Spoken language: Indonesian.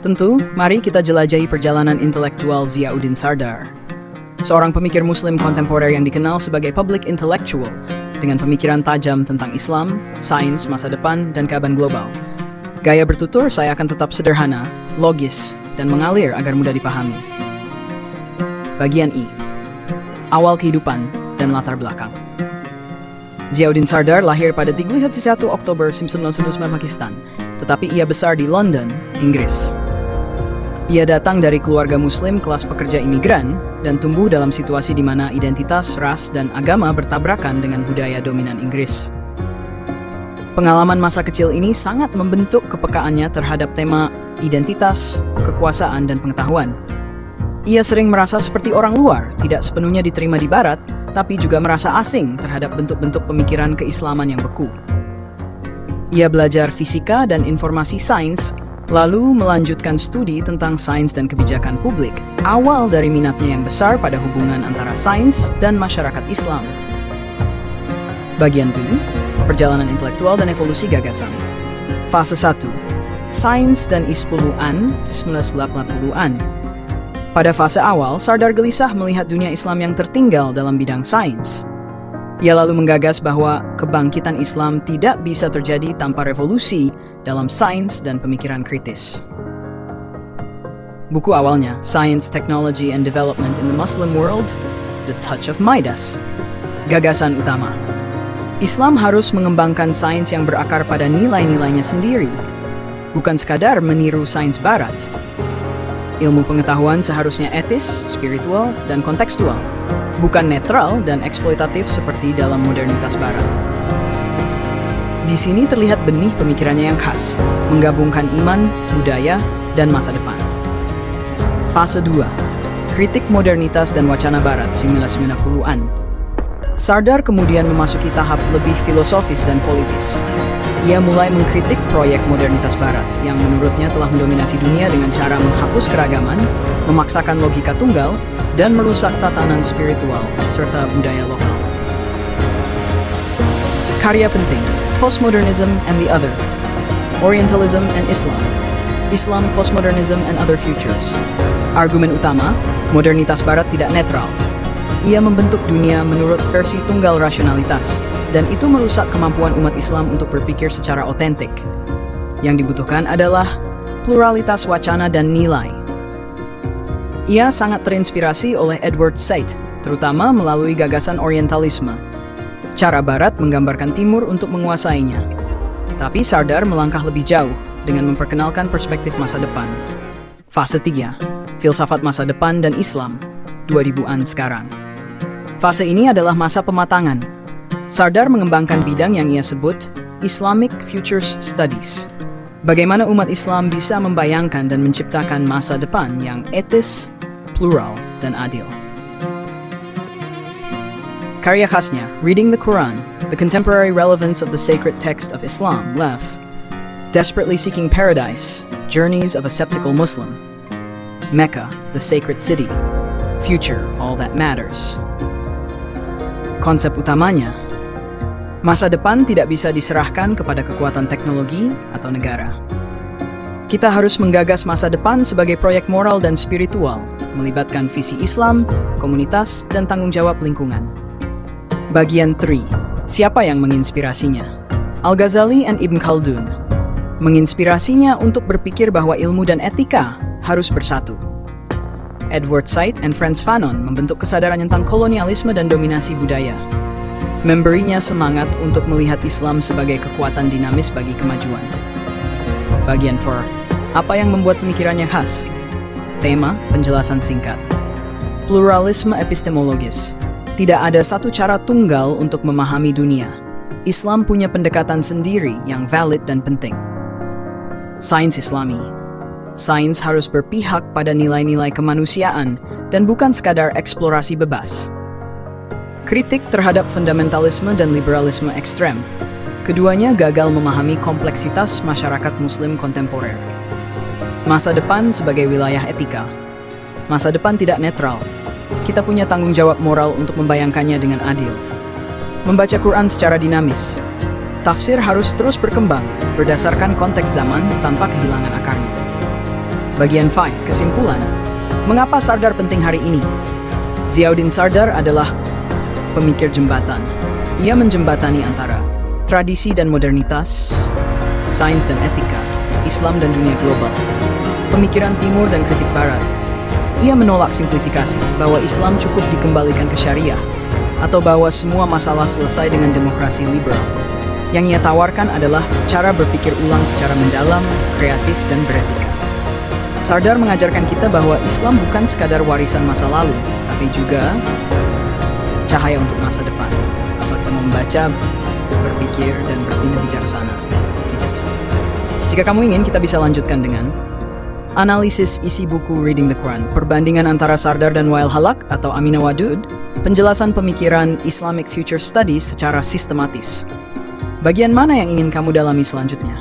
Tentu, mari kita jelajahi perjalanan intelektual Ziauddin Sardar. Seorang pemikir Muslim kontemporer yang dikenal sebagai public intellectual, dengan pemikiran tajam tentang Islam, sains, masa depan, dan keadaan global. Gaya bertutur saya akan tetap sederhana, logis, dan mengalir agar mudah dipahami. Bagian I. Awal kehidupan dan latar belakang. Ziauddin Sardar lahir pada 31 Oktober 1999 Pakistan, tetapi ia besar di London, Inggris. Ia datang dari keluarga Muslim kelas pekerja imigran dan tumbuh dalam situasi di mana identitas, ras, dan agama bertabrakan dengan budaya dominan Inggris. Pengalaman masa kecil ini sangat membentuk kepekaannya terhadap tema identitas, kekuasaan, dan pengetahuan. Ia sering merasa seperti orang luar, tidak sepenuhnya diterima di Barat, tapi juga merasa asing terhadap bentuk-bentuk pemikiran keislaman yang beku. Ia belajar fisika dan informasi sains, lalu melanjutkan studi tentang sains dan kebijakan publik, awal dari minatnya yang besar pada hubungan antara sains dan masyarakat Islam. Bagian 2, perjalanan intelektual dan evolusi gagasan. Fase 1, sains dan I10-an, 1980-an. Pada fase awal, Sardar gelisah melihat dunia Islam yang tertinggal dalam bidang sains. Ia lalu menggagas bahwa kebangkitan Islam tidak bisa terjadi tanpa revolusi dalam sains dan pemikiran kritis. Buku awalnya, Science, Technology, and Development in the Muslim World, The Touch of Midas. Gagasan utama. Islam harus mengembangkan sains yang berakar pada nilai-nilainya sendiri, bukan sekadar meniru sains Barat. Ilmu pengetahuan seharusnya etis, spiritual, dan kontekstual, bukan netral dan eksploitatif seperti dalam modernitas Barat. Di sini terlihat benih pemikirannya yang khas, menggabungkan iman, budaya, dan masa depan. Fase 2, kritik modernitas dan wacana Barat 1990-an. Sardar kemudian memasuki tahap lebih filosofis dan politis. Ia mulai mengkritik proyek modernitas Barat yang menurutnya telah mendominasi dunia dengan cara menghapus keragaman, memaksakan logika tunggal, dan merusak tatanan spiritual serta budaya lokal. Karya penting, Postmodernism and the Other, Orientalism and Islam, Islam, Postmodernism and Other Futures. Argumen utama, modernitas Barat tidak netral. Ia membentuk dunia menurut versi tunggal rasionalitas, dan itu merusak kemampuan umat Islam untuk berpikir secara otentik. Yang dibutuhkan adalah pluralitas wacana dan nilai. Ia sangat terinspirasi oleh Edward Said, terutama melalui gagasan Orientalisme. Cara Barat menggambarkan Timur untuk menguasainya. Tapi Sardar melangkah lebih jauh dengan memperkenalkan perspektif masa depan. Fase 3, filsafat masa depan dan Islam, 2000-an sekarang. Fase ini adalah masa pematangan. Sardar mengembangkan bidang yang ia sebut Islamic Futures Studies. Bagaimana umat Islam bisa membayangkan dan menciptakan masa depan yang etis, plural, dan adil. Karya khasnya, Reading the Quran, The Contemporary Relevance of the Sacred Text of Islam, Lef. Desperately Seeking Paradise, Journeys of a Skeptical Muslim. Mecca, the Sacred City. Future, All That Matters. Konsep utamanya, masa depan tidak bisa diserahkan kepada kekuatan teknologi atau negara. Kita harus menggagas masa depan sebagai proyek moral dan spiritual, melibatkan visi Islam, komunitas, dan tanggung jawab lingkungan. Bagian 3. Siapa yang menginspirasinya? Al-Ghazali and Ibn Khaldun. Menginspirasinya untuk berpikir bahwa ilmu dan etika harus bersatu. Edward Said and Frantz Fanon membentuk kesadaran tentang kolonialisme dan dominasi budaya. Memberinya semangat untuk melihat Islam sebagai kekuatan dinamis bagi kemajuan. Bagian 4. Apa yang membuat pemikirannya khas? Tema, penjelasan singkat. Pluralisme epistemologis. Tidak ada satu cara tunggal untuk memahami dunia. Islam punya pendekatan sendiri yang valid dan penting. Sains Islami. Sains harus berpihak pada nilai-nilai kemanusiaan dan bukan sekadar eksplorasi bebas. Kritik terhadap fundamentalisme dan liberalisme ekstrem. Keduanya gagal memahami kompleksitas masyarakat Muslim kontemporer. Masa depan sebagai wilayah etika. Masa depan tidak netral. Kita punya tanggung jawab moral untuk membayangkannya dengan adil. Membaca Quran secara dinamis. Tafsir harus terus berkembang berdasarkan konteks zaman tanpa kehilangan akarnya. Bagian 5, kesimpulan. Mengapa Sardar penting hari ini? Ziauddin Sardar adalah pemikir jembatan. Ia menjembatani antara tradisi dan modernitas, sains dan etika, Islam dan dunia global, pemikiran timur dan kritik barat. Ia menolak simplifikasi bahwa Islam cukup dikembalikan ke syariah, atau bahwa semua masalah selesai dengan demokrasi liberal. Yang ia tawarkan adalah cara berpikir ulang secara mendalam, kreatif, dan beretika. Sardar mengajarkan kita bahwa Islam bukan sekadar warisan masa lalu, tapi juga cahaya untuk masa depan. Asal kita membaca, berpikir, dan bertindak bijaksana. Jika kamu ingin, kita bisa lanjutkan dengan analisis isi buku Reading the Quran, perbandingan antara Sardar dan Wael Halak atau Aminah Wadud, penjelasan pemikiran Islamic Future Studies secara sistematis. Bagian mana yang ingin kamu dalami selanjutnya?